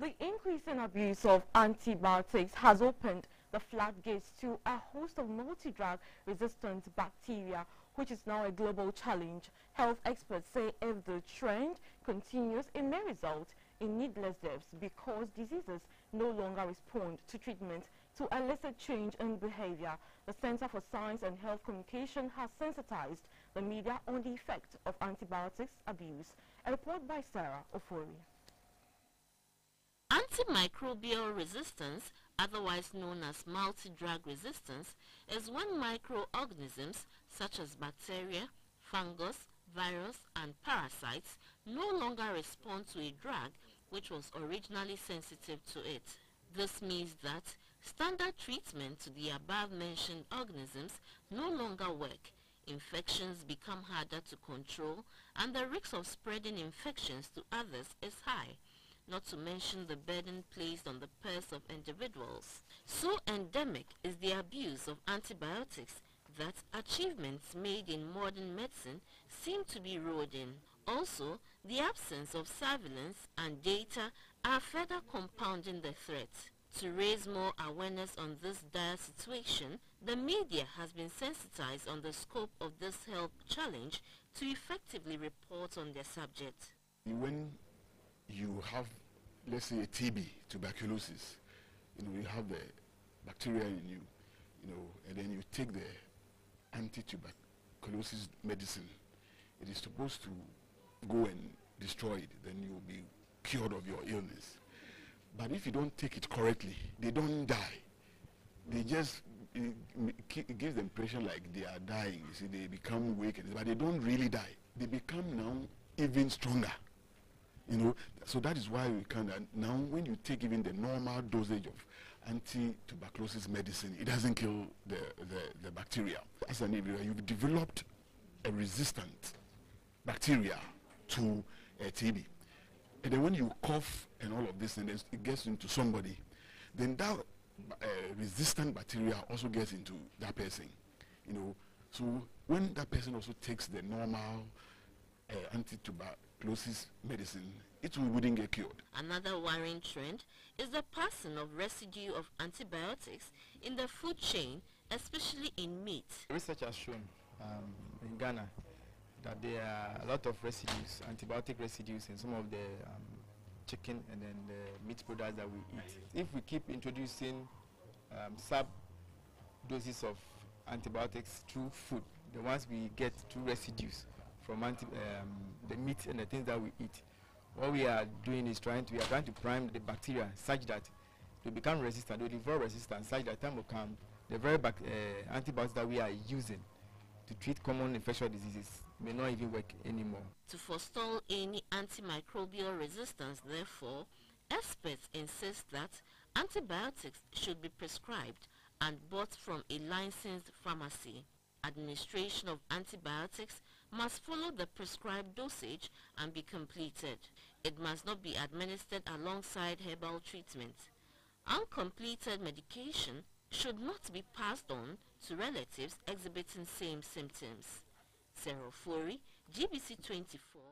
The increasing abuse of antibiotics has opened the floodgates to a host of multi-drug resistant bacteria, which is now a global challenge. Health experts say if the trend continues, it may result in needless deaths because diseases no longer respond to treatment to elicit change in behavior. The Center for Science and Health Communication has sensitized the media on the effect of antibiotics abuse. A report by Sarah Ofori. Antimicrobial resistance, otherwise known as multi-drug resistance, is when microorganisms such as bacteria, fungus, virus, and parasites no longer respond to a drug which was originally sensitive to it. This means that standard treatment to the above-mentioned organisms no longer work. Infections become harder to control, and the risk of spreading infections to others is high, not to mention the burden placed on the purse of individuals. So endemic is the abuse of antibiotics that achievements made in modern medicine seem to be eroding. Also, the absence of surveillance and data are further compounding the threat. To raise more awareness on this dire situation, the media has been sensitized on the scope of this health challenge to effectively report on the subject. When you have, let's say, a TB, tuberculosis, you have the bacteria in you, and then you take the anti-tuberculosis medicine, it is supposed to go and destroy it, then you will be cured of your illness. But if you don't take it correctly, they don't die. They just, it gives the impression like they are dying. You see, they become weak, but they don't really die. They become now even stronger. So that is why we can, now when you take even the normal dosage of anti-tuberculosis medicine, it doesn't kill the bacteria. As an individual, you've developed a resistant bacteria to TB. And then when you cough and all of this, and it gets into somebody, then that resistant bacteria also gets into that person. So when that person also takes the normal anti-tuberculosis medicine, it wouldn't get cured. Another worrying trend is the passing of residue of antibiotics in the food chain, especially in meat. Research has shown in Ghana that there are a lot of residues, antibiotic residues in some of the chicken and then the meat products that we eat. If we keep introducing sub-doses of antibiotics through food, the ones we get through residues from the meat and the things that we eat, what we are doing is we are trying to prime the bacteria such that they become resistant, they develop resistance, such that time will come, the very antibiotics that we are using to treat common infectious diseases may not even work anymore. To forestall any antimicrobial resistance, therefore, experts insist that antibiotics should be prescribed and bought from a licensed pharmacy. Administration of antibiotics must follow the prescribed dosage and be completed. It must not be administered alongside herbal treatment. Uncompleted medication should not be passed on to relatives exhibiting same symptoms. Sarah Ofori, GBC 24.